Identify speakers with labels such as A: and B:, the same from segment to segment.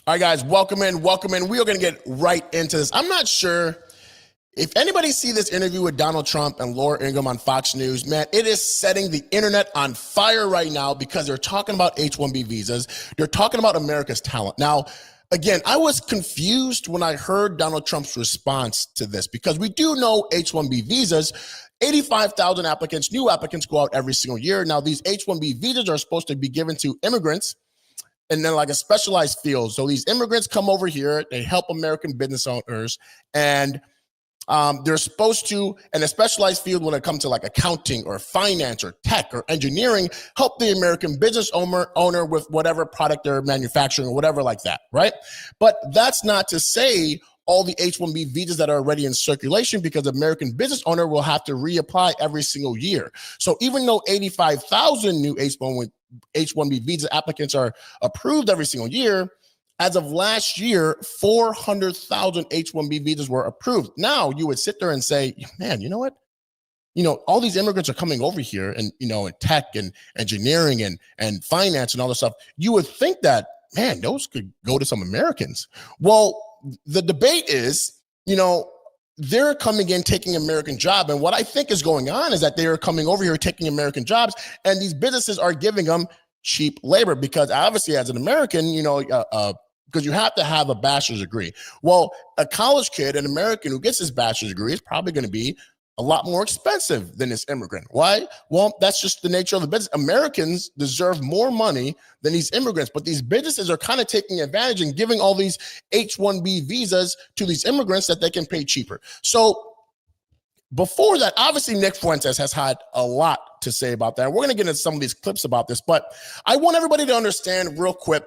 A: All right, guys, welcome in. We are going to get right into this. I'm not sure if anybody see this interview with Donald Trump and Laura Ingraham on Fox News. Man, it is setting the internet on fire right now because they're talking about H1B visas. They're talking about America's talent. Now, again, I was confused when I heard Donald Trump's response to this because we do know H1B visas, 85,000 applicants, new applicants go out every single year. Now, these H1B visas are supposed to be given to immigrants and then like a specialized field. So these immigrants come over here, they help American business owners, and they're supposed to, in a specialized field when it comes to like accounting or finance or tech or engineering, help the American business owner with whatever product they're manufacturing or whatever like that, right? But that's not to say all the H-1B visas that are already in circulation, because the American business owner will have to reapply every single year. So even though 85,000 new H-1B visa applicants are approved every single year, as of last year, 400,000 H-1B visas were approved. Now you would sit there and say, man, you know what? You know, all these immigrants are coming over here and, you know, in tech and engineering and finance and all this stuff. You would think that, man, those could go to some Americans. Well, the debate is, you know, they're coming in, taking American job. And what I think is going on is that they're coming over here, taking American jobs, and these businesses are giving them cheap labor because obviously as an American, you know, because you have to have a bachelor's degree. Well, a college kid, an American who gets his bachelor's degree is probably going to be a lot more expensive than this immigrant. Why? Well, that's just the nature of the business. Americans deserve more money than these immigrants, but these businesses are kind of taking advantage and giving all these H-1B visas to these immigrants that they can pay cheaper. So before that, obviously Nick Fuentes has had a lot to say about that. We're going to get into some of these clips about this, but I want everybody to understand real quick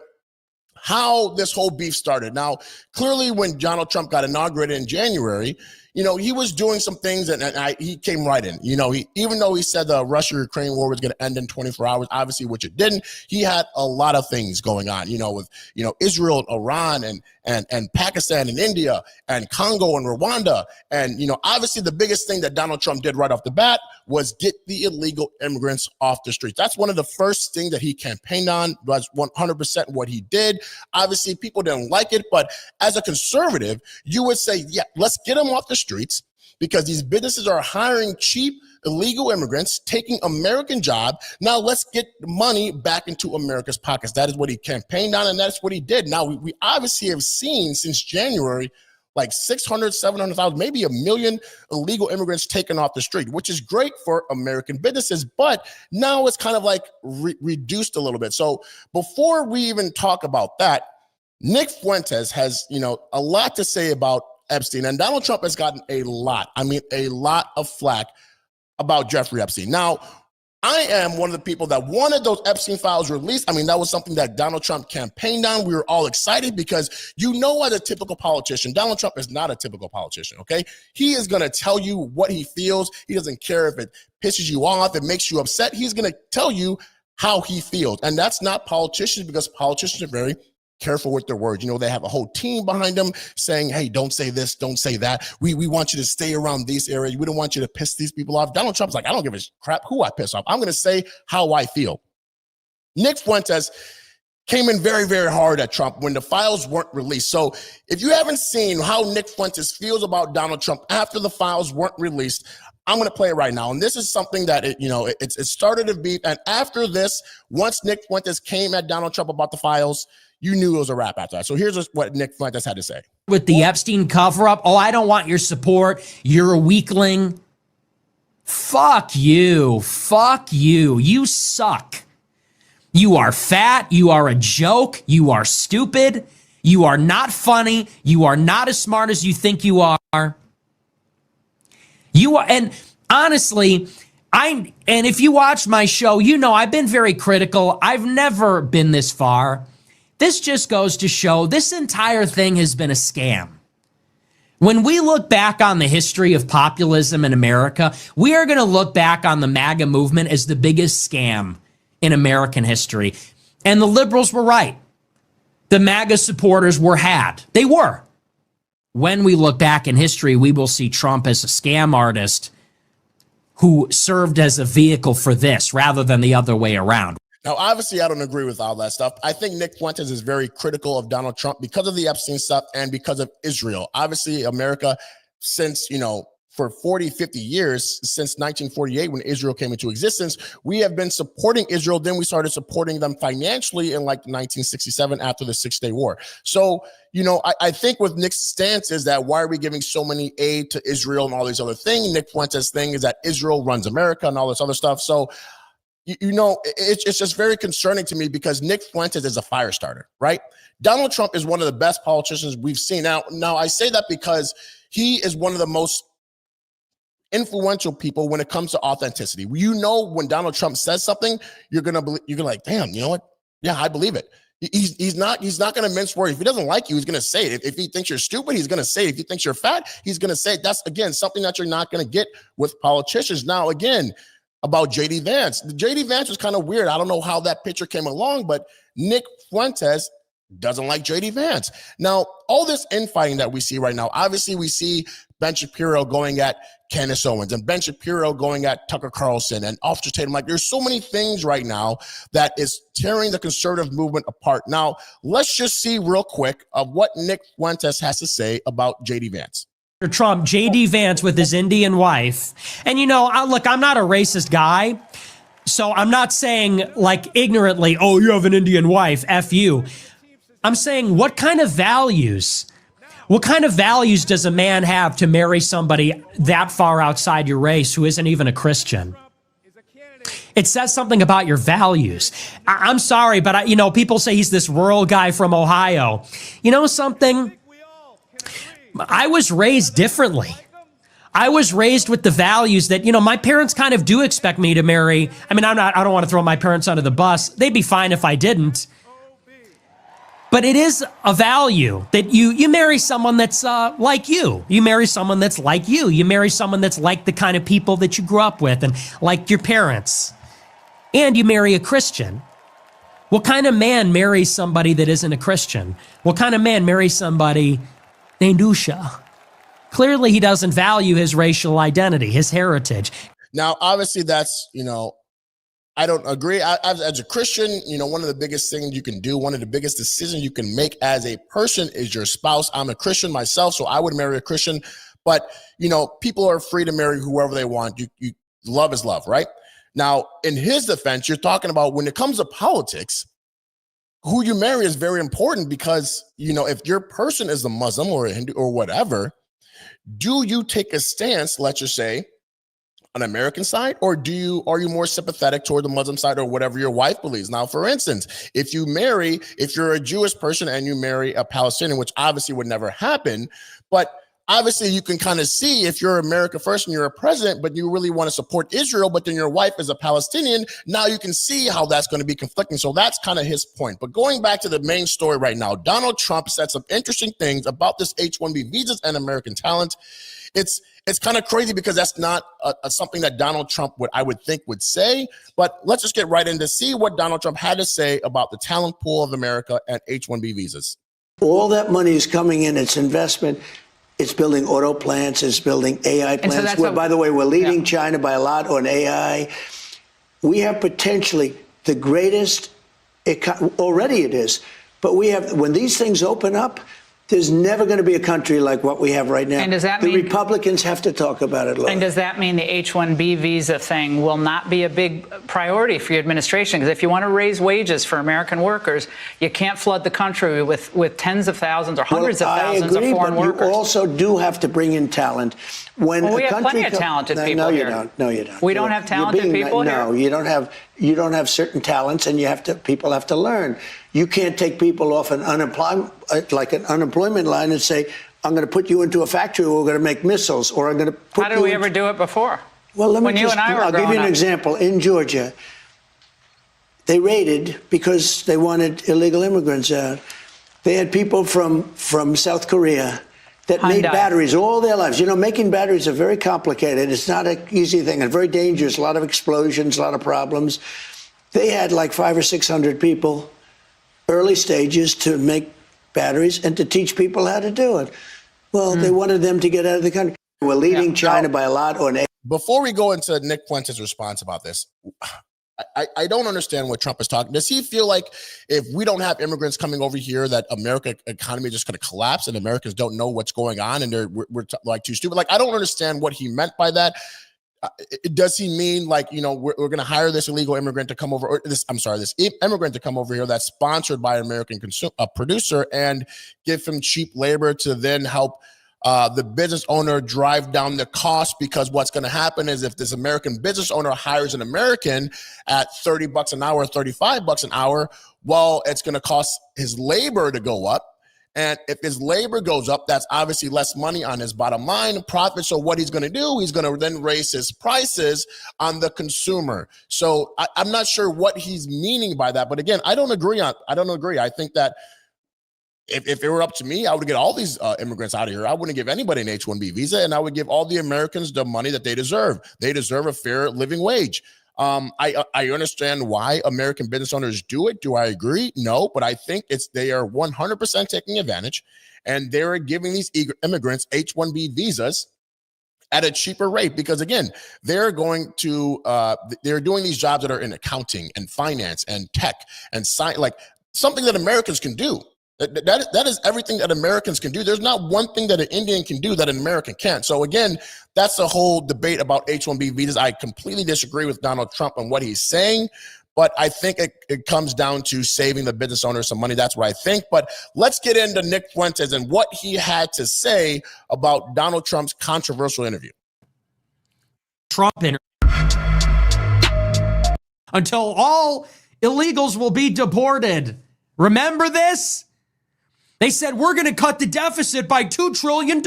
A: how this whole beef started. Now, clearly when Donald Trump got inaugurated in January, you know, he was doing some things and he came right in. You know, even though he said the Russia-Ukraine war was going to end in 24 hours, obviously, which it didn't, he had a lot of things going on, you know, with, you know, Israel and Iran and Pakistan and India and Congo and Rwanda. And, you know, obviously the biggest thing that Donald Trump did right off the bat was get the illegal immigrants off the streets. That's one of the first things that he campaigned on, was 100% what he did. Obviously, people didn't like it, but as a conservative, you would say, yeah, let's get them off the streets because these businesses are hiring cheap illegal immigrants, taking American jobs. Now let's get money back into America's pockets. That is what he campaigned on, and that's what he did. Now we obviously have seen since January like 600, 700,000, maybe 1 million illegal immigrants taken off the street, which is great for American businesses. But now it's kind of like reduced a little bit. So before we even talk about that, Nick Fuentes has, you know, a lot to say about Epstein, and Donald Trump has gotten a lot of flack about Jeffrey Epstein. Now, I am one of the people that wanted those Epstein files released. I mean, that was something that Donald Trump campaigned on. We were all excited because, you know, as a typical politician, Donald Trump is not a typical politician, okay? He is going to tell you what he feels. He doesn't care if it pisses you off, it makes you upset. He's going to tell you how he feels. And that's not politicians, because politicians are very careful with their words. You know, they have a whole team behind them saying, hey, don't say this, don't say that. We want you to stay around these areas. We don't want you to piss these people off. Donald Trump's like, I don't give a crap who I piss off. I'm going to say how I feel. Nick Fuentes came in very, very hard at Trump when the files weren't released. So if you haven't seen how Nick Fuentes feels about Donald Trump after the files weren't released, I'm going to play it right now. And this is something that, it started a beef. And after this, once Nick Fuentes came at Donald Trump about the files, you knew it was a wrap after that. So here's what Nick Fuentes had to say.
B: With the Epstein cover-up, oh, I don't want your support. You're a weakling. Fuck you. Fuck you. You suck. You are fat. You are a joke. You are stupid. You are not funny. You are not as smart as you think you are. You are, and honestly, and if you watch my show, you know I've been very critical. I've never been this far. This just goes to show this entire thing has been a scam. When we look back on the history of populism in America, we are going to look back on the MAGA movement as the biggest scam in American history. And the liberals were right. The MAGA supporters were had. They were. When we look back in history, we will see Trump as a scam artist who served as a vehicle for this rather than the other way around.
A: Now, obviously, I don't agree with all that stuff. I think Nick Fuentes is very critical of Donald Trump because of the Epstein stuff and because of Israel. Obviously, America, since, for 40, 50 years, since 1948, when Israel came into existence, we have been supporting Israel. Then we started supporting them financially in like 1967 after the 6-Day War. So, I think with Nick's stance is that why are we giving so many aid to Israel and all these other things? Nick Fuentes' thing is that Israel runs America and all this other stuff. So, it's just very concerning to me because Nick Fuentes is a fire starter, right? Donald Trump is one of the best politicians we've seen. Now I say that because he is one of the most influential people when it comes to authenticity. When Donald Trump says something, you're gonna like, damn, you know what? Yeah, I believe it. He's not gonna mince words. If he doesn't like you, he's gonna say it. If he thinks you're stupid, he's gonna say it. If he thinks you're fat, he's gonna say it. That's again something that you're not gonna get with politicians. Now, again, about JD Vance. JD Vance was kind of weird. I don't know how that picture came along, but Nick Fuentes doesn't like JD Vance. Now, all this infighting that we see right now, obviously we see Ben Shapiro going at Candace Owens and Ben Shapiro going at Tucker Carlson and Officer Tatum. Like, there's so many things right now that is tearing the conservative movement apart. Now, let's just see real quick of what Nick Fuentes has to say about JD Vance.
B: Trump, JD Vance with his Indian wife. And look, I'm not a racist guy, so I'm not saying like ignorantly, oh, you have an Indian wife, F you. I'm saying what kind of values does a man have to marry somebody that far outside your race who isn't even a Christian? It says something about your values. I'm sorry, but people say he's this rural guy from Ohio. You know something? I was raised differently. I was raised with the values that, my parents kind of do expect me to marry. I mean, I don't want to throw my parents under the bus. They'd be fine if I didn't. But it is a value that you marry someone that's like you. You marry someone that's like you. You marry someone that's like the kind of people that you grew up with and like your parents. And you marry a Christian. What kind of man marries somebody that isn't a Christian? What kind of man marries somebody named Usha? Clearly, he doesn't value his racial identity, his heritage.
A: Now, obviously, that's, I don't agree. As a Christian, one of the biggest things you can do, one of the biggest decisions you can make as a person is your spouse. I'm a Christian myself, so I would marry a Christian. But, people are free to marry whoever they want. You love is love, right? Now, in his defense, you're talking about when it comes to politics, who you marry is very important because, if your person is a Muslim or a Hindu or whatever, do you take a stance, let's just say, on American side, or are you more sympathetic toward the Muslim side or whatever your wife believes? Now, for instance, if you're a Jewish person and you marry a Palestinian, which obviously would never happen, but obviously you can kind of see if you're America first and you're a president, but you really want to support Israel, but then your wife is a Palestinian, now you can see how that's going to be conflicting. So that's kind of his point. But going back to the main story right now, Donald Trump said some interesting things about this H1B visas and American talent. It's kind of crazy because that's not something that Donald Trump I would think would say. But let's just get right in to see what Donald Trump had to say about the talent pool of America and H1B visas.
C: All that money is coming in. It's investment. It's building auto plants. It's building AI plants. So by the way, we're leading China by a lot on AI. We have potentially the greatest, already it is, but when these things open up, there's never going to be a country like what we have right now.
D: And does that mean
C: Republicans have to talk about it, Laura.
D: And does that mean the H-1B visa thing will not be a big priority for your administration? Because if you want to raise wages for American workers, you can't flood the country with tens of thousands or hundreds of thousands of foreign workers.
C: You also do have to bring in talent.
D: We have plenty of talented people here.
C: No, you don't.
D: We don't have talented people here?
C: No, you don't have certain talents, and people have to learn. You can't take people off an unemployment line and say, I'm going to put you into a factory where we're going to make missiles, or I'm going to put
D: How did we ever do it before?
C: Well, I'll give you an example. In Georgia, they raided because they wanted illegal immigrants out. They had people from South Korea that made batteries all their lives. Making batteries are very complicated. It's not an easy thing and very dangerous. A lot of explosions, a lot of problems. They had like 500 or 600 people, early stages, to make batteries and to teach people how to do it. Well, they wanted them to get out of the country. We're leading China by a lot on.
A: Before we go into Nick Fuentes' response about this, I don't understand what Trump is talking. Does he feel like if we don't have immigrants coming over here, that America economy is just going to collapse and Americans don't know what's going on and we're like too stupid? Like, I don't understand what he meant by that. Does he mean like, we're going to hire this illegal immigrant to come over, or this immigrant to come over here that's sponsored by an American producer and give him cheap labor to then help the business owner drive down the cost? Because what's going to happen is if this American business owner hires an American at $30 an hour, $35 an hour, well, it's going to cost his labor to go up. And if his labor goes up, that's obviously less money on his bottom line profit. So what he's going to do, he's going to then raise his prices on the consumer. So I'm not sure what he's meaning by that. But again, I don't agree. I think that if it were up to me, I would get all these immigrants out of here. I wouldn't give anybody an H-1B visa, and I would give all the Americans the money that they deserve. They deserve a fair living wage. I understand why American business owners do it. Do I agree? No, but I think they are 100% taking advantage, and they're giving these immigrants H-1B visas at a cheaper rate because, again, they're doing these jobs that are in accounting and finance and tech and science, like something that Americans can do. That is everything that Americans can do. There's not one thing that an Indian can do that an American can't. So again, that's the whole debate about H-1B visas. I completely disagree with Donald Trump on what he's saying, but I think it comes down to saving the business owners some money. That's what I think. But let's get into Nick Fuentes and what he had to say about Donald Trump's controversial interview.
B: Trump interview. Until all illegals will be deported. Remember this? They said, we're going to cut the deficit by $2 trillion.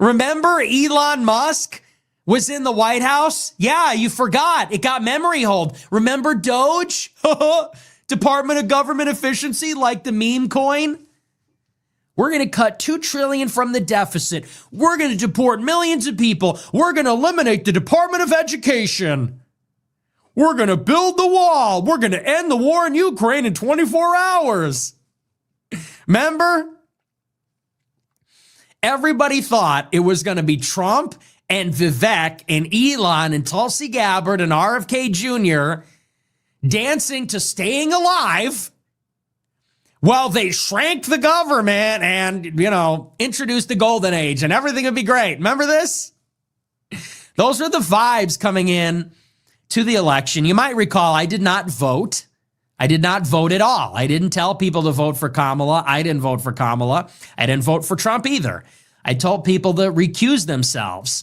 B: Remember Elon Musk was in the White House? Yeah, you forgot. It got memory hold. Remember Doge? Department of Government Efficiency, like the meme coin? We're going to cut $2 trillion from the deficit. We're going to deport millions of people. We're going to eliminate the Department of Education. We're going to build the wall. We're going to end the war in Ukraine in 24 hours. Remember? Everybody thought it was going to be Trump and Vivek and Elon and Tulsi Gabbard and RFK Jr. dancing to Staying Alive while they shrank the government and, introduced the golden age and everything would be great. Remember this? Those are the vibes coming in to the election. You might recall I did not vote. I did not vote at all. I didn't tell people to vote for Kamala. I didn't vote for Kamala. I didn't vote for Trump either. I told people to recuse themselves.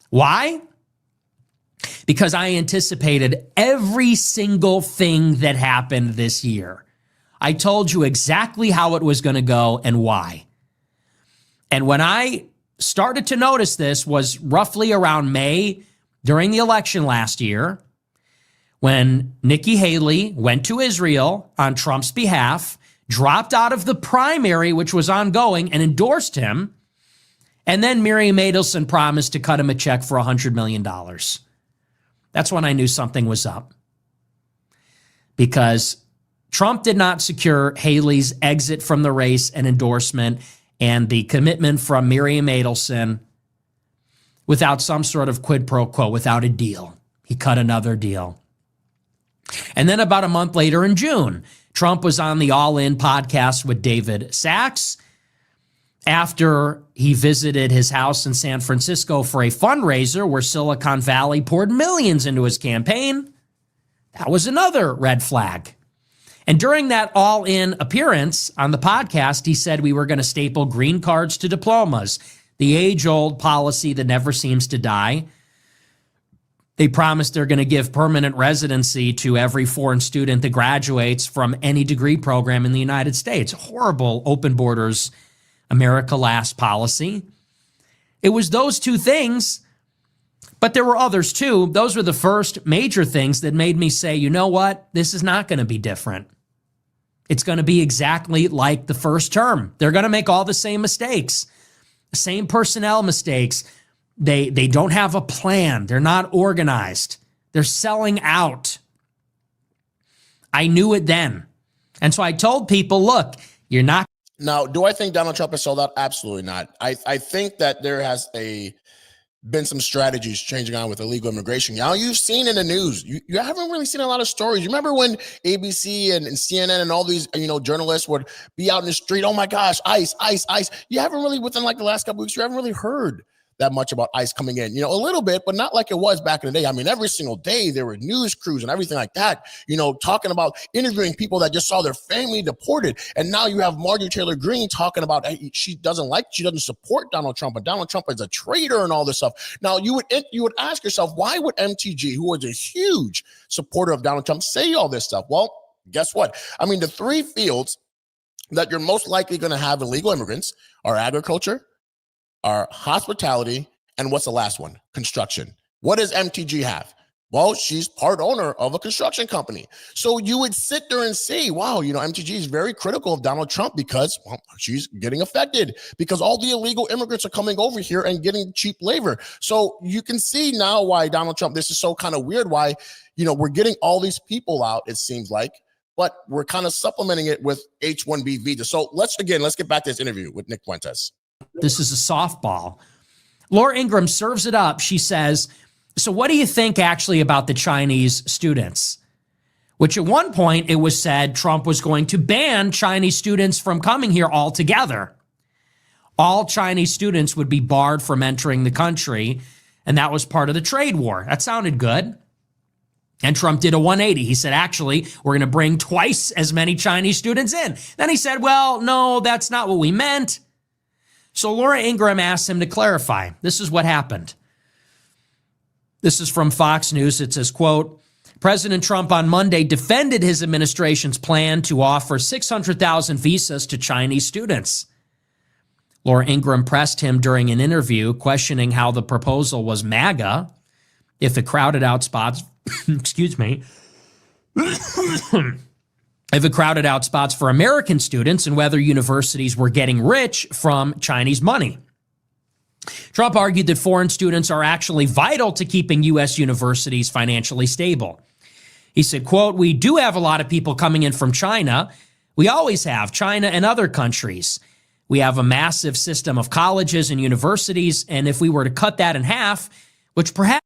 B: Why? Because I anticipated every single thing that happened this year. I told you exactly how it was going to go and why. And when I started to notice this was roughly around May during the election last year, when Nikki Haley went to Israel on Trump's behalf, dropped out of the primary, which was ongoing, and endorsed him. And then Miriam Adelson promised to cut him a check for $100 million. That's when I knew something was up. Because Trump did not secure Haley's exit from the race and endorsement and the commitment from Miriam Adelson without some sort of quid pro quo, without a deal. He cut another deal. And then about a month later in June, Trump was on the All In podcast with David Sachs after he visited his house in San Francisco for a fundraiser where Silicon Valley poured millions into his campaign. That was another red flag. And during that All In appearance on the podcast, he said we were going to staple green cards to diplomas, the age-old policy that never seems to die. They promised they're going to give permanent residency to every foreign student that graduates from any degree program in the United States. Horrible open borders, America last policy. It was those two things, but there were others too. Those were the first major things that made me say, you know what? This is not going to be different. It's going to be exactly like the first term. They're going to make all the same mistakes, the same personnel mistakes. They don't have a plan. They're not organized. They're selling out. I knew it then. And so I told people, look, you're not.
A: Now, do I think Donald Trump has sold out? Absolutely not. I think that there has been some strategies changing on with illegal immigration. Now you've seen in the news, you haven't really seen a lot of stories. You remember when ABC and CNN and all these, journalists would be out in the street, oh my gosh, ICE, ICE, ICE. You haven't really, within like the last couple of weeks, you haven't really heard that much about ICE coming in, a little bit, but not like it was back in the day. I mean, every single day there were news crews and everything like that, talking about interviewing people that just saw their family deported. And now you have Marjorie Taylor Greene talking about, hey, she doesn't support Donald Trump, and Donald Trump is a traitor and all this stuff. Now you would ask yourself, why would MTG, who was a huge supporter of Donald Trump, say all this stuff? Well, guess what? I mean, the three fields that you're most likely going to have illegal immigrants are agriculture, are hospitality, and what's the last one? Construction. What does MTG have? Well, she's part owner of a construction company. So you would sit there and say, wow, MTG is very critical of Donald Trump because, well, she's getting affected because all the illegal immigrants are coming over here and getting cheap labor. So you can see now why Donald Trump, this is so kind of weird, why, we're getting all these people out, it seems like, but we're kind of supplementing it with H1B visa. So let's get back to this interview with Nick Fuentes.
B: This is a softball. Laura Ingraham serves it up. She says, so what do you think actually about the Chinese students? Which at one point it was said Trump was going to ban Chinese students from coming here altogether. All Chinese students would be barred from entering the country, and that was part of the trade war. That sounded good. And Trump did a 180. He said, actually, we're going to bring twice as many Chinese students in. Then he said, well, no, that's not what we meant. So Laura Ingraham asked him to clarify. This is what happened. This is from Fox News. It says, quote, President Trump on Monday defended his administration's plan to offer 600,000 visas to Chinese students. Laura Ingraham pressed him during an interview, questioning how the proposal was MAGA if it crowded out spots, if it crowded out spots for American students and whether universities were getting rich from Chinese money. Trump argued that foreign students are actually vital to keeping U.S. universities financially stable. He said, quote, we do have a lot of people coming in from China. We always have, China and other countries. We have a massive system of colleges and universities, and if we were to cut that in half, which perhaps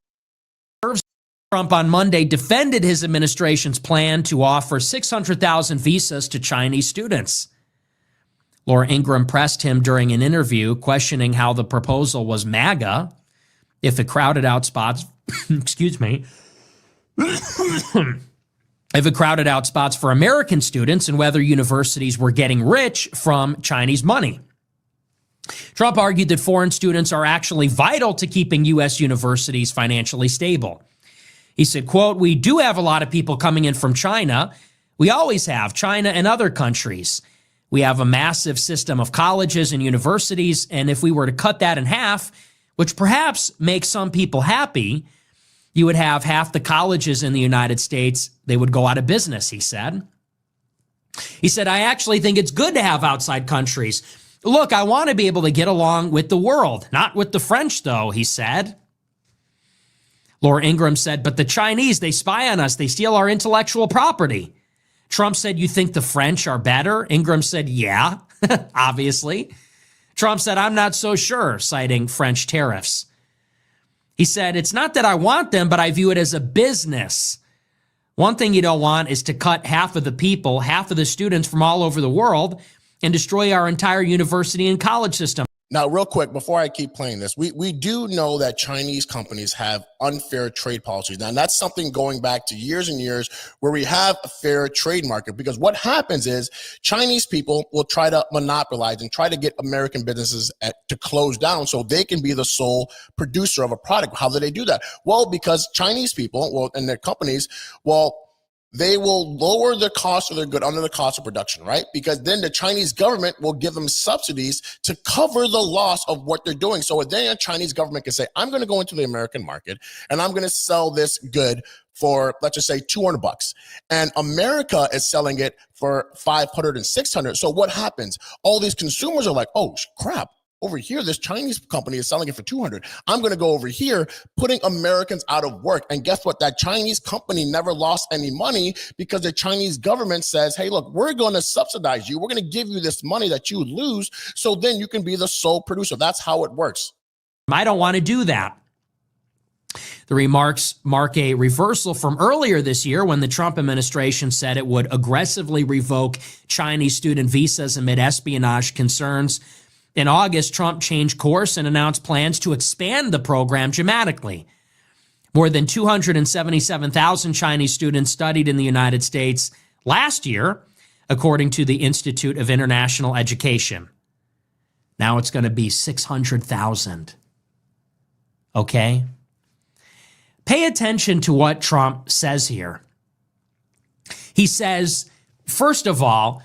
B: Trump on Monday defended his administration's plan to offer 600,000 visas to Chinese students. Laura Ingraham pressed him during an interview, questioning how the proposal was MAGA if it crowded out spots, if it crowded out spots for American students and whether universities were getting rich from Chinese money. Trump argued that foreign students are actually vital to keeping U.S. universities financially stable. He said, quote, we do have a lot of people coming in from China. We always have, China and other countries. We have a massive system of colleges and universities, and if we were to cut that in half, which perhaps makes some people happy, you would have half the colleges in the United States, they would go out of business, he said. He said, I actually think it's good to have outside countries. Look, I want to be able to get along with the world, not with the French, though, he said. Laura Ingraham said, but the Chinese, they spy on us. They steal our intellectual property. Trump said, you think the French are better? Ingraham said, yeah, obviously. Trump said, I'm not so sure, citing French tariffs. He said, it's not that I want them, but I view it as a business. One thing you don't want is to cut half of the people, half of the students from all over the world and destroy our entire university and college system.
A: Now, real quick, before I keep playing this, we do know that Chinese companies have unfair trade policies. Now, that's something going back to years and years where we have a fair trade market, because what happens is Chinese people will try to monopolize and try to get American businesses to close down so they can be the sole producer of a product. How do they do that? Well, because Chinese people, and their companies, they will lower the cost of their good under the cost of production, right? Because then the Chinese government will give them subsidies to cover the loss of what they're doing. So then a Chinese government can say, I'm going to go into the American market and I'm going to sell this good for, let's just say, $200. And America is selling it for $500 and $600. So what happens? All these consumers are like, oh, crap. Over here, this Chinese company is selling it for $200. I'm going to go over here, putting Americans out of work. And guess what? That Chinese company never lost any money because the Chinese government says, hey, look, we're going to subsidize you. We're going to give you this money that you lose so then you can be the sole producer. That's how it works.
B: I don't want to do that. The remarks mark a reversal from earlier this year when the Trump administration said it would aggressively revoke Chinese student visas amid espionage concerns. In August, Trump changed course and announced plans to expand the program dramatically. More than 277,000 Chinese students studied in the United States last year, according to the Institute of International Education. Now it's going to be 600,000. Okay? Pay attention to what Trump says here. He says, first of all,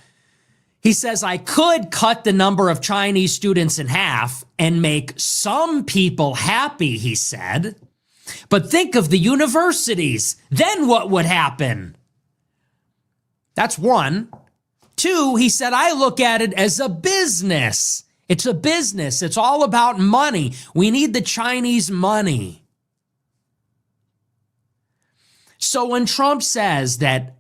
B: he says, I could cut the number of Chinese students in half and make some people happy, he said. But think of the universities. Then what would happen? That's one. Two, he said, I look at it as a business. It's a business. It's all about money. We need the Chinese money. So when Trump says that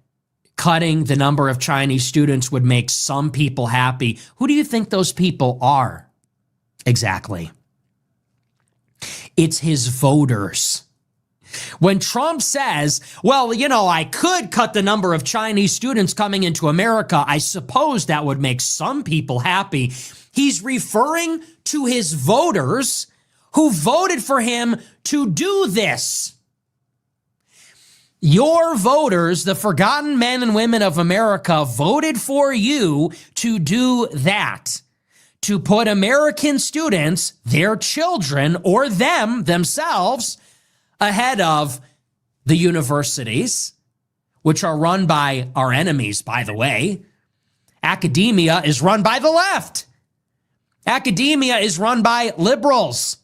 B: cutting the number of Chinese students would make some people happy, who do you think those people are? Exactly. It's his voters. When Trump says, well, you know, I could cut the number of Chinese students coming into America, I suppose that would make some people happy. He's referring to his voters who voted for him to do this. Your voters, the forgotten men and women of America, voted for you to do that. To put American students, their children, or themselves, ahead of the universities, which are run by our enemies, by the way. Academia is run by the left. Academia is run by liberals,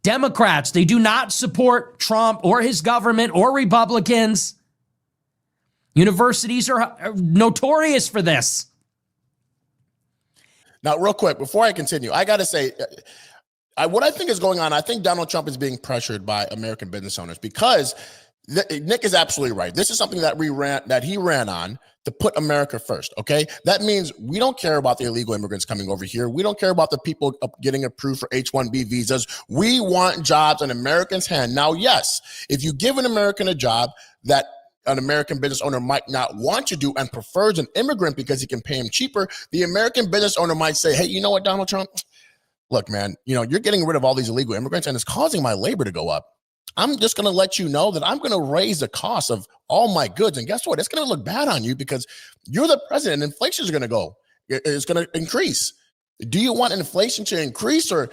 B: Democrats. They do not support Trump or his government or Republicans. Universities are notorious for this.
A: Now, real quick, before I continue, I got to say, what I think is going on, I think Donald Trump is being pressured by American business owners because Nick is absolutely right. This is something that he ran on to put America first, okay? That means we don't care about the illegal immigrants coming over here. We don't care about the people getting approved for H1B visas. We want jobs in Americans' hand. Now, yes, if you give an American a job that an American business owner might not want to do and prefers an immigrant because he can pay him cheaper, the American business owner might say, hey, you know what, Donald Trump? Look, man, you know, you're getting rid of all these illegal immigrants and it's causing my labor to go up. I'm just going to let you know that I'm going to raise the cost of all my goods. And guess what? It's going to look bad on you because you're the president. Inflation is going to go. It's going to increase. Do you want inflation to increase, or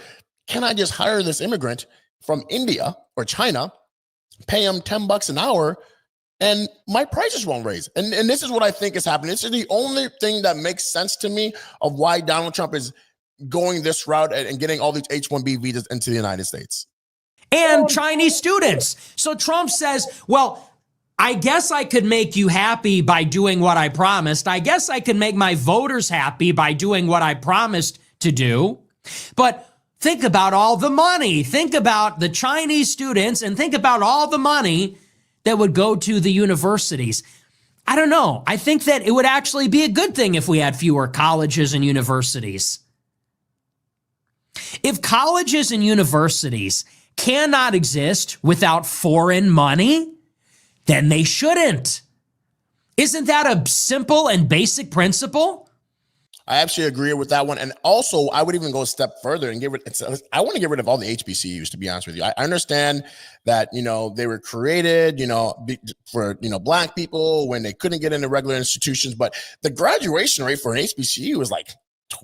A: can I just hire this immigrant from India or China, pay him $10 an hour, and my prices won't raise? And this is what I think is happening. This is the only thing that makes sense to me of why Donald Trump is going this route and getting all these H1B visas into the United States.
B: And Chinese students. So Trump says, well, I guess I could make you happy by doing what I promised. I guess I could make my voters happy by doing what I promised to do. But think about all the money. Think about the Chinese students and think about all the money that would go to the universities. I don't know. I think that it would actually be a good thing if we had fewer colleges and universities. If colleges and universities cannot exist without foreign money, then they shouldn't. Isn't that a simple and basic principle?
A: I absolutely agree with that one. And also, I would even go a step further and I want to get rid of all the HBCUs, to be honest with you. I understand that, you know, they were created, you know, for, you know, Black people when they couldn't get into regular institutions. But the graduation rate for an HBCU is like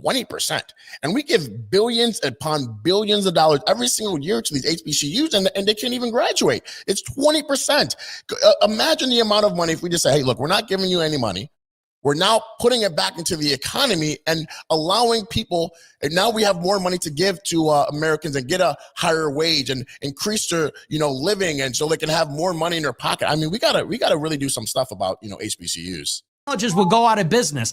A: 20%. And we give billions upon billions of dollars every single year to these HBCUs, and they can't even graduate. It's 20%. Imagine the amount of money if we just say, hey, look, we're not giving you any money. We're now putting it back into the economy and allowing people, and now we have more money to give to Americans and get a higher wage and increase their, you know, living, and so they can have more money in their pocket. I mean, we gotta really do some stuff about, you know, HBCUs.
B: Colleges will go out of business.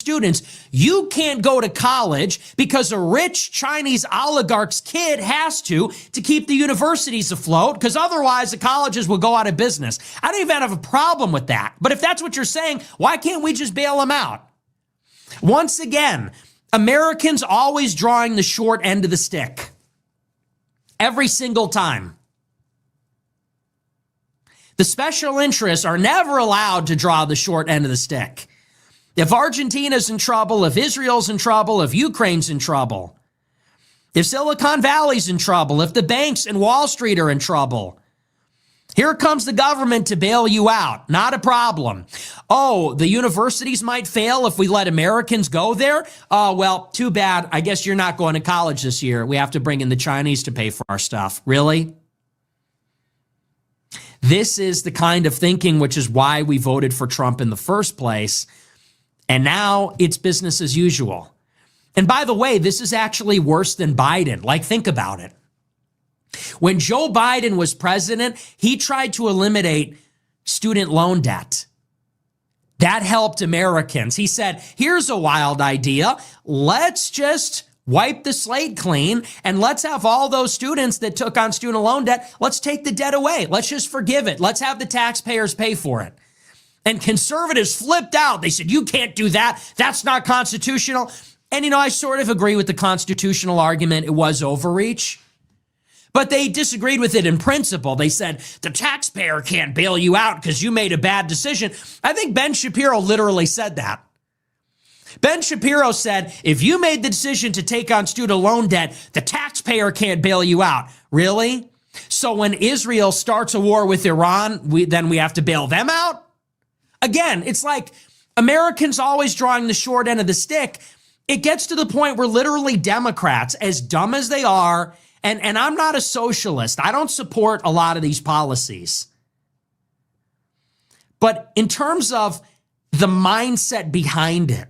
B: Students, you can't go to college because a rich Chinese oligarch's kid has to keep the universities afloat, because otherwise the colleges will go out of business. I don't even have a problem with that. But if that's what you're saying, why can't we just bail them out? Once again, Americans always drawing the short end of the stick. Every single time. The special interests are never allowed to draw the short end of the stick. If Argentina's in trouble, if Israel's in trouble, if Ukraine's in trouble, if Silicon Valley's in trouble, if the banks and Wall Street are in trouble, here comes the government to bail you out. Not a problem. Oh, the universities might fail if we let Americans go there? Oh, well, too bad. I guess you're not going to college this year. We have to bring in the Chinese to pay for our stuff. Really? This is the kind of thinking which is why we voted for Trump in the first place. And now it's business as usual. And by the way, this is actually worse than Biden. Like, think about it. When Joe Biden was president, he tried to eliminate student loan debt. That helped Americans. He said, here's a wild idea. Let's just wipe the slate clean and let's have all those students that took on student loan debt, let's take the debt away. Let's just forgive it. Let's have the taxpayers pay for it. And conservatives flipped out. They said, you can't do that. That's not constitutional. And, I sort of agree with the constitutional argument. It was overreach. But they disagreed with it in principle. They said, the taxpayer can't bail you out because you made a bad decision. I think Ben Shapiro literally said that. Ben Shapiro said, if you made the decision to take on student loan debt, the taxpayer can't bail you out. Really? So when Israel starts a war with Iran, then we have to bail them out? Again, it's like Americans always drawing the short end of the stick. It gets to the point where literally Democrats, as dumb as they are, and I'm not a socialist. I don't support a lot of these policies. But in terms of the mindset behind it,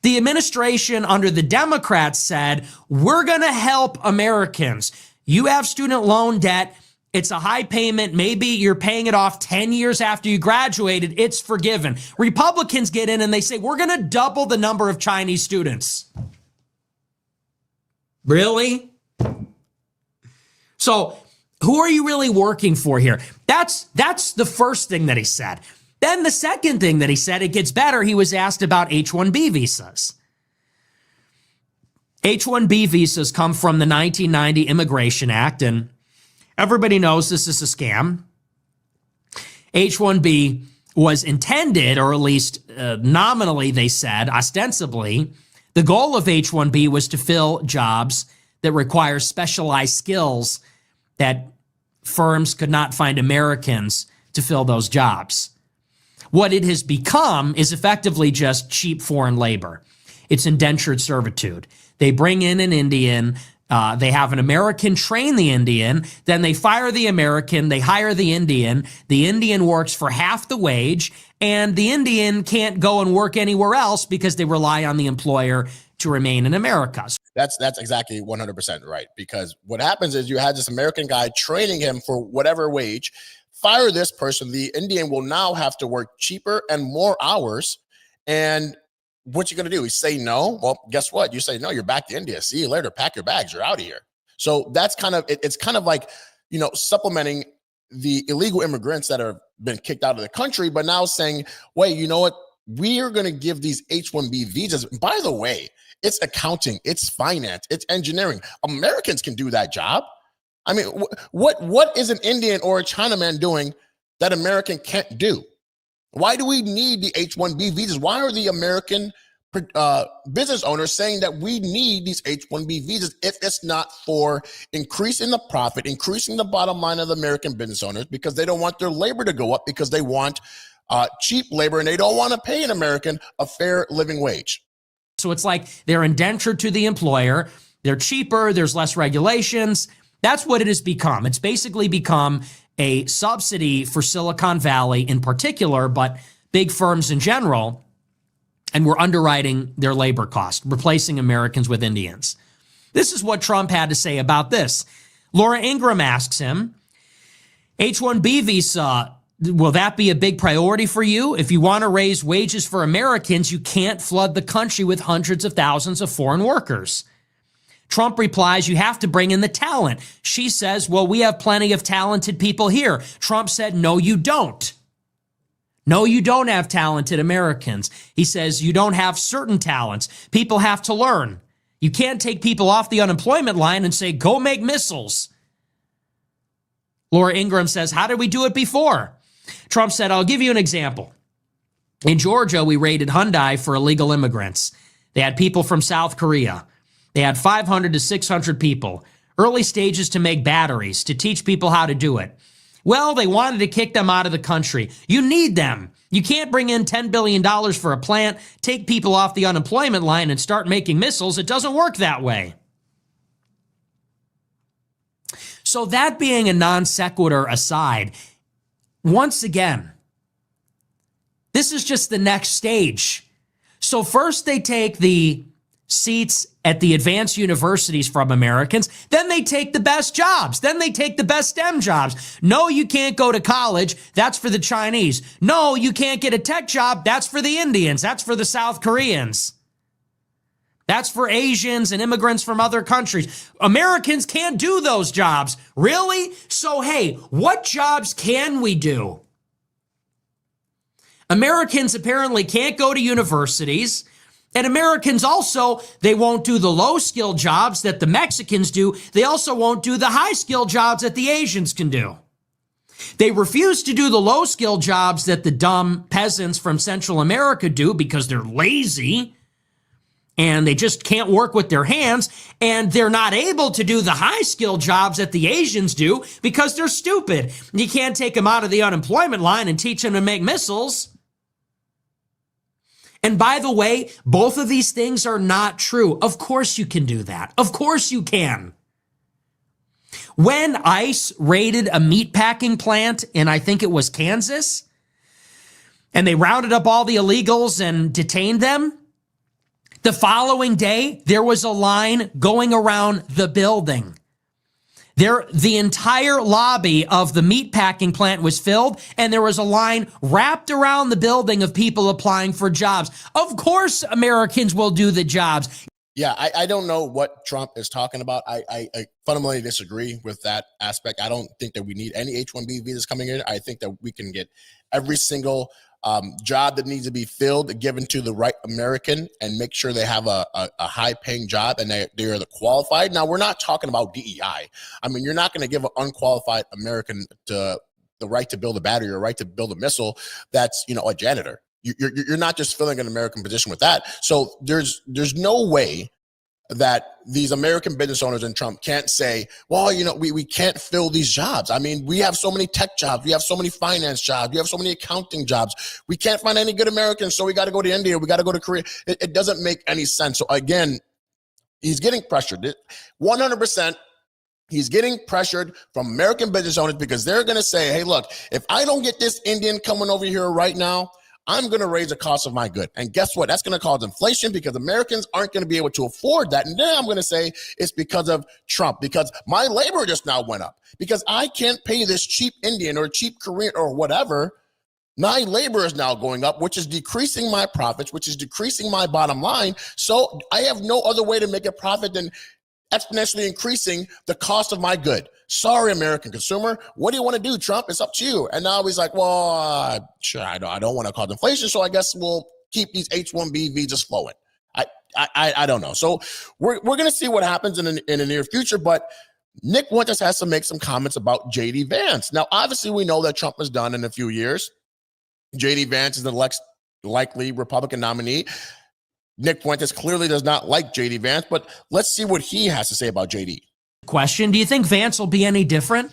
B: the administration under the Democrats said, we're going to help Americans. You have student loan debt. It's a high payment. Maybe you're paying it off 10 years after you graduated. It's forgiven. Republicans get in and they say, we're going to double the number of Chinese students. Really? So who are you really working for here? That's the first thing that he said. Then the second thing that he said, it gets better. He was asked about H1B visas. H1B visas come from the 1990 Immigration Act, and everybody knows this is a scam. H1B was intended, or at least nominally they said, ostensibly, the goal of H1B was to fill jobs that require specialized skills that firms could not find Americans to fill those jobs. What it has become is effectively just cheap foreign labor. It's indentured servitude. They bring in an Indian, they have an American train the Indian, then they fire the American, they hire the Indian works for half the wage, and the Indian can't go and work anywhere else because they rely on the employer to remain in America.
A: That's exactly 100% right, because what happens is you had this American guy training him for whatever wage, fire this person, the Indian will now have to work cheaper and more hours, and what you going to do? You say no? Well, guess what? You say no, you're back to India. See you later. Pack your bags. You're out of here. So that's kind of, it's kind of like, supplementing the illegal immigrants that have been kicked out of the country, but now saying, wait, you know what? We are going to give these H1B visas. By the way, it's accounting, it's finance, it's engineering. Americans can do that job. I mean, what is an Indian or a Chinaman doing that American can't do? Why do we need the H1B visas? Why are the American business owners saying that we need these H1B visas if it's not for increasing the profit, increasing the bottom line of the American business owners, because they don't want their labor to go up, because they want cheap labor and they don't want to pay an American a fair living wage?
B: So it's like they're indentured to the employer. They're cheaper. There's less regulations. That's what it has become. It's basically become a subsidy for Silicon Valley in particular, but big firms in general, and we're underwriting their labor cost, replacing Americans with Indians. This is what Trump had to say about this. Laura Ingraham asks him, H-1B visa, will that be a big priority for you? If you want to raise wages for Americans, you can't flood the country with hundreds of thousands of foreign workers. Trump replies, you have to bring in the talent. She says, well, we have plenty of talented people here. Trump said, no, you don't. No, you don't have talented Americans. He says, you don't have certain talents. People have to learn. You can't take people off the unemployment line and say, go make missiles. Laura Ingraham says, how did we do it before? Trump said, I'll give you an example. In Georgia, we raided Hyundai for illegal immigrants. They had people from South Korea. They had 500 to 600 people. Early stages to make batteries, to teach people how to do it. Well, they wanted to kick them out of the country. You need them. You can't bring in $10 billion for a plant, take people off the unemployment line, and start making missiles. It doesn't work that way. So that being a non sequitur aside, once again, this is just the next stage. So first they take the seats at the advanced universities from Americans, then they take the best jobs, then they take the best STEM jobs. No, you can't go to college, that's for the Chinese. No, you can't get a tech job, that's for the Indians, that's for the South Koreans. That's for Asians and immigrants from other countries. Americans can't do those jobs. Really? So hey, what jobs can we do? Americans apparently can't go to universities. And Americans also, they won't do the low-skilled jobs that the Mexicans do. They also won't do the high-skilled jobs that the Asians can do. They refuse to do the low-skilled jobs that the dumb peasants from Central America do because they're lazy and they just can't work with their hands. And they're not able to do the high-skilled jobs that the Asians do because they're stupid. You can't take them out of the unemployment line and teach them to make missiles. And by the way, both of these things are not true. Of course you can do that. Of course you can. When ICE raided a meatpacking plant in, I think it was Kansas, and they rounded up all the illegals and detained them, the following day, there was a line going around the building. The entire lobby of the meatpacking plant was filled, and there was a line wrapped around the building of people applying for jobs. Of course, Americans will do the jobs.
A: Yeah, I don't know what Trump is talking about. I fundamentally disagree with that aspect. I don't think that we need any H-1B visas coming in. I think that we can get every single job that needs to be filled given to the right American and make sure they have a high-paying job and they're the qualified. Now, we're not talking about DEI. I mean, you're not going to give an unqualified American the right to build a battery or right to build a missile that's, a janitor. You're not just filling an American position with that. So there's no way that these American business owners and Trump can't say, well, we can't fill these jobs. I mean, we have so many tech jobs. We have so many finance jobs. We have so many accounting jobs. We can't find any good Americans, so we got to go to India. We got to go to Korea. It doesn't make any sense. So again, he's getting pressured. 100%. He's getting pressured from American business owners because they're going to say, hey, look, if I don't get this Indian coming over here right now, I'm going to raise the cost of my good. And guess what? That's going to cause inflation because Americans aren't going to be able to afford that. And then I'm going to say it's because of Trump, because my labor just now went up because I can't pay this cheap Indian or cheap Korean or whatever. My labor is now going up, which is decreasing my profits, which is decreasing my bottom line. So I have no other way to make a profit than exponentially increasing the cost of my good. Sorry, American consumer. What do you want to do, Trump? It's up to you. And now he's like, well, sure, I don't want to cause inflation, so I guess we'll keep these H-1B visas flowing. I don't know. So we're going to see what happens in the near future, but Nick Fuentes has to make some comments about J.D. Vance. Now, obviously, we know that Trump is done in a few years. J.D. Vance is the likely Republican nominee. Nick Fuentes clearly does not like J.D. Vance, but let's see what he has to say about J.D.
B: Question, do you think Vance will be any different?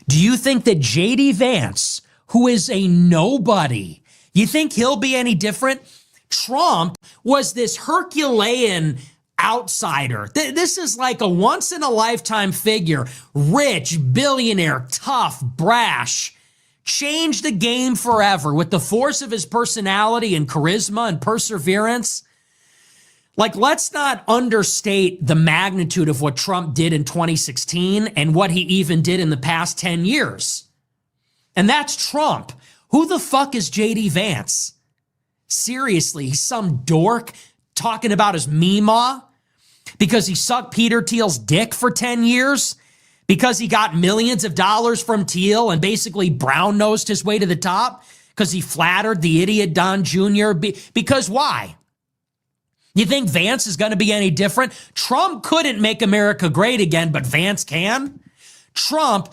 B: Do you think that J.D. Vance, who is a nobody, you think he'll be any different? Trump was this Herculean outsider. This is like a once-in-a-lifetime figure, rich, billionaire, tough, brash, changed the game forever with the force of his personality and charisma and perseverance. Like, let's not understate the magnitude of what Trump did in 2016 and what he even did in the past 10 years. And that's Trump. Who the fuck is J.D. Vance? Seriously, he's some dork talking about his Meemaw because he sucked Peter Thiel's dick for 10 years, because he got millions of dollars from Thiel and basically brown-nosed his way to the top, because he flattered the idiot Don Jr. Because why? You think Vance is going to be any different? Trump couldn't make America great again, but Vance can. Trump,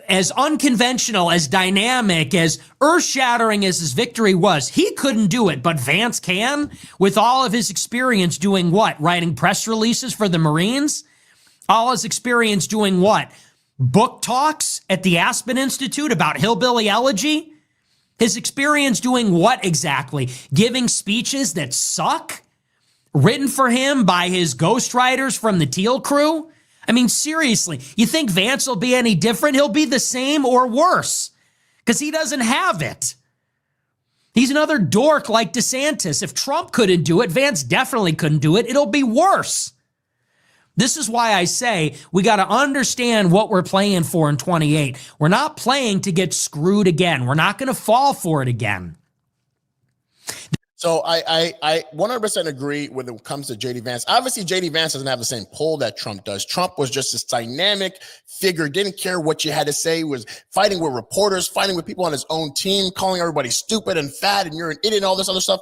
B: as unconventional, as dynamic, as earth-shattering as his victory was, he couldn't do it, but Vance can, with all of his experience doing what? Writing press releases for the Marines? All his experience doing what? Book talks at the Aspen Institute about hillbilly elegy? His experience doing what exactly? Giving speeches that suck? Written for him by his ghostwriters from the Teal crew? I mean, seriously, you think Vance will be any different? He'll be the same or worse because he doesn't have it. He's another dork like DeSantis. If Trump couldn't do it, Vance definitely couldn't do it. It'll be worse. This is why I say we got to understand what we're playing for in 28. We're not playing to get screwed again. We're not going to fall for it again.
A: So I 100% agree when it comes to J.D. Vance. Obviously, J.D. Vance doesn't have the same pull that Trump does. Trump was just this dynamic figure, didn't care what you had to say, was fighting with reporters, fighting with people on his own team, calling everybody stupid and fat and you're an idiot and all this other stuff.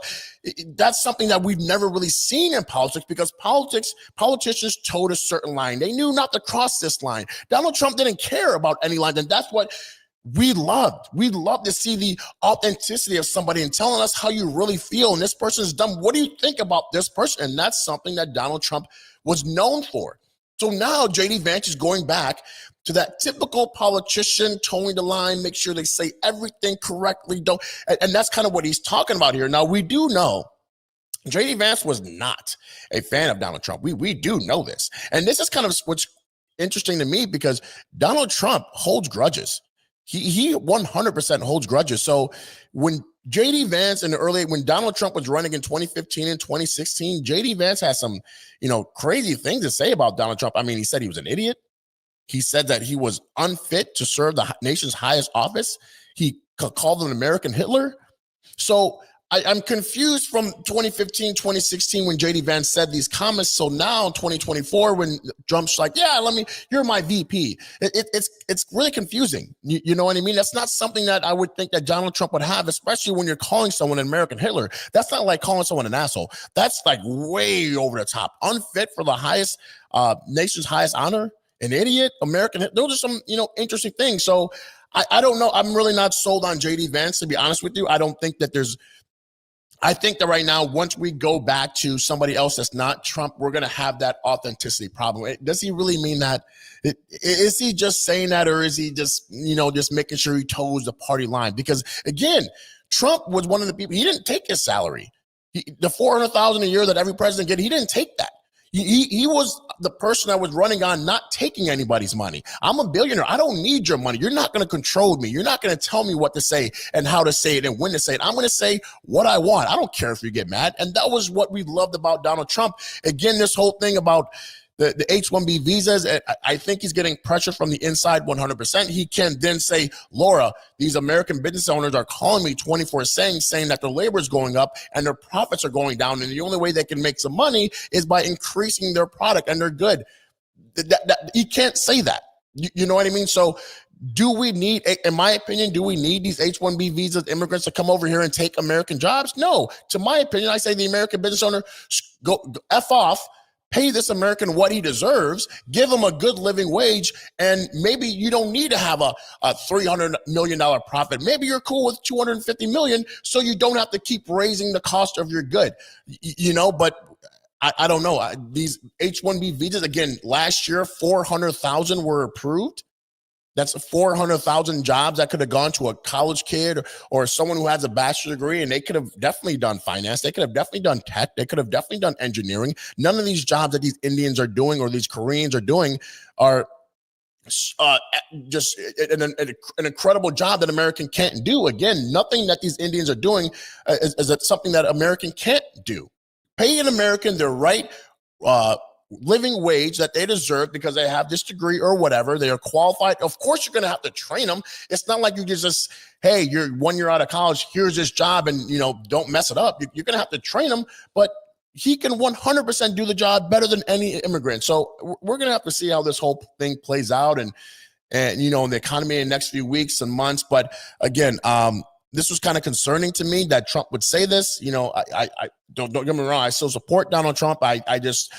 A: That's something that we've never really seen in politics because politicians towed a certain line. They knew not to cross this line. Donald Trump didn't care about any line, and that's what we loved. We love to see the authenticity of somebody and telling us how you really feel. And this person is dumb. What do you think about this person? And that's something that Donald Trump was known for. So now J.D. Vance is going back to that typical politician, towing the line, make sure they say everything correctly. And that's kind of what he's talking about here. Now, we do know J.D. Vance was not a fan of Donald Trump. We do know this. And this is kind of what's interesting to me because Donald Trump holds grudges. He 100% holds grudges. So when J.D. Vance when Donald Trump was running in 2015 and 2016, J.D. Vance has some, crazy things to say about Donald Trump. I mean, he said he was an idiot. He said that he was unfit to serve the nation's highest office. He called him an American Hitler. So I'm confused from 2015, 2016 when J.D. Vance said these comments. So now in 2024 when Trump's like, yeah, you're my VP. It's really confusing. You know what I mean? That's not something that I would think that Donald Trump would have, especially when you're calling someone an American Hitler. That's not like calling someone an asshole. That's like way over the top. Unfit for the highest, nation's highest honor, an idiot, American Hitler. Those are some, interesting things. So I don't know. I'm really not sold on J.D. Vance, to be honest with you. I think that right now, once we go back to somebody else that's not Trump, we're going to have that authenticity problem. Does he really mean that? Is he just saying that, or is he just, just making sure he toes the party line? Because again, Trump was one of the people, he didn't take his salary. The $400,000 a year that every president get, he didn't take that. He was the person that was running on not taking anybody's money. I'm a billionaire. I don't need your money. You're not going to control me. You're not going to tell me what to say and how to say it and when to say it. I'm going to say what I want. I don't care if you get mad. And that was what we loved about Donald Trump. Again, this whole thing about the H1B visas, I think he's getting pressure from the inside 100%. He can then say, Laura, these American business owners are calling me 24/7 saying that their labor is going up and their profits are going down. And the only way they can make some money is by increasing their product and their good. He can't say that. You know what I mean? So do we need, in my opinion, do we need these H1B visas, immigrants to come over here and take American jobs? No. To my opinion, I say the American business owner, go F off. Pay this American what he deserves, give him a good living wage, and maybe you don't need to have a $300 million profit. Maybe you're cool with $250 million so you don't have to keep raising the cost of your good, but I don't know. These H-1B visas, again, last year, 400,000 were approved. That's 400,000 jobs that could have gone to a college kid or someone who has a bachelor's degree, and they could have definitely done finance. They could have definitely done tech. They could have definitely done engineering. None of these jobs that these Indians are doing or these Koreans are doing are just an incredible job that American can't do. Again, nothing that these Indians are doing is something that American can't do. Pay an American their right living wage that they deserve because they have this degree or whatever. They are qualified. Of course, you're going to have to train them. It's not like you just, hey, you're 1 year out of college, here's this job, and don't mess it up. You're going to have to train them, but he can 100% do the job better than any immigrant. So we're going to have to see how this whole thing plays out and the economy in the next few weeks and months. But again, this was kind of concerning to me that Trump would say this. I don't get me wrong. I still support Donald Trump. I just,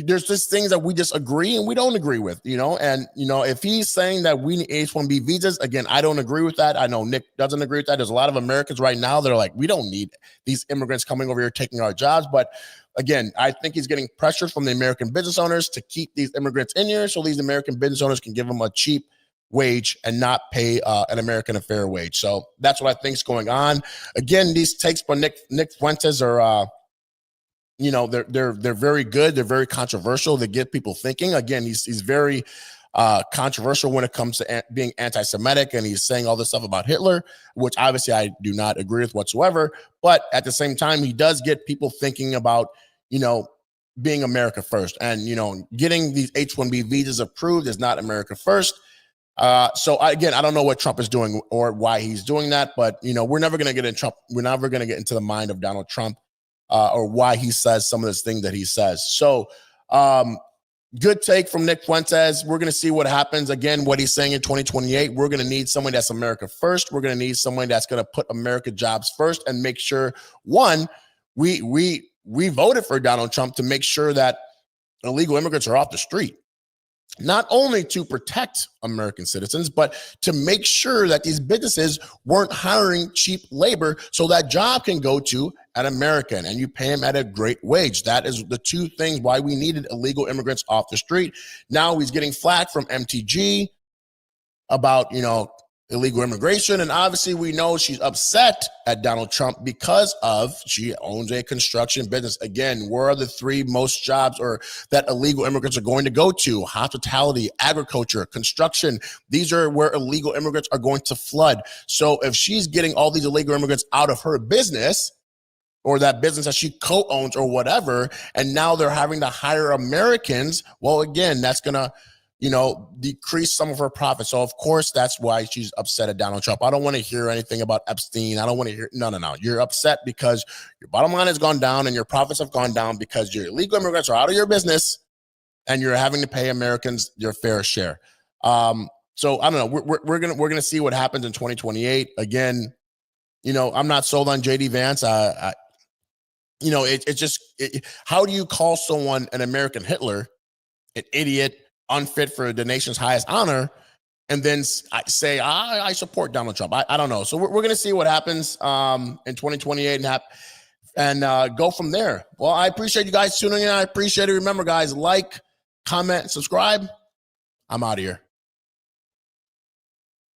A: there's just things that we just agree and we don't agree with, and if he's saying that we need H1B visas, again, I don't agree with that. I know Nick doesn't agree with that. There's a lot of Americans right now that are like, we don't need these immigrants coming over here taking our jobs. But again, I think he's getting pressure from the American business owners to keep these immigrants in here so these American business owners can give them a cheap wage and not pay an American a fair wage. So that's what I think is going on. Again, these takes by Nick Fuentes are they're very good. They're very controversial. They get people thinking. Again, he's very controversial when it comes to being anti-Semitic, and he's saying all this stuff about Hitler, which obviously I do not agree with whatsoever. But at the same time, he does get people thinking about, being America first, and getting these H1B visas approved is not America first. So I don't know what Trump is doing or why he's doing that, but we're never going to get in Trump. We're never going to get into the mind of Donald Trump. Or why he says some of this thing that he says. So good take from Nick Fuentes. We're going to see what happens. Again, what he's saying in 2028, we're going to need someone that's America first. We're going to need someone that's going to put America jobs first and make sure, one, we voted for Donald Trump to make sure that illegal immigrants are off the street. Not only to protect American citizens, but to make sure that these businesses weren't hiring cheap labor so that job can go to an American and you pay him at a great wage. That is the two things why we needed illegal immigrants off the street. Now he's getting flack from MTG about, illegal immigration. And obviously we know she's upset at Donald Trump because she owns a construction business. Again, where are the three most jobs or that illegal immigrants are going to go to? Hospitality, agriculture, construction. These are where illegal immigrants are going to flood. So if she's getting all these illegal immigrants out of her business, or that business that she co-owns or whatever, and now they're having to hire Americans, well, again, that's going to, decrease some of her profits. So of course, that's why she's upset at Donald Trump. I don't want to hear anything about Epstein. I don't want to hear, no. You're upset because your bottom line has gone down and your profits have gone down because your illegal immigrants are out of your business and you're having to pay Americans their fair share. So I don't know. We're gonna see what happens in 2028. Again, I'm not sold on JD Vance. How do you call someone an American Hitler, an idiot, unfit for the nation's highest honor, and then say, I support Donald Trump? I don't know. So we're going to see what happens in 2028 and go from there. Well, I appreciate you guys tuning in. I appreciate it. Remember, guys, like, comment, subscribe. I'm out of here.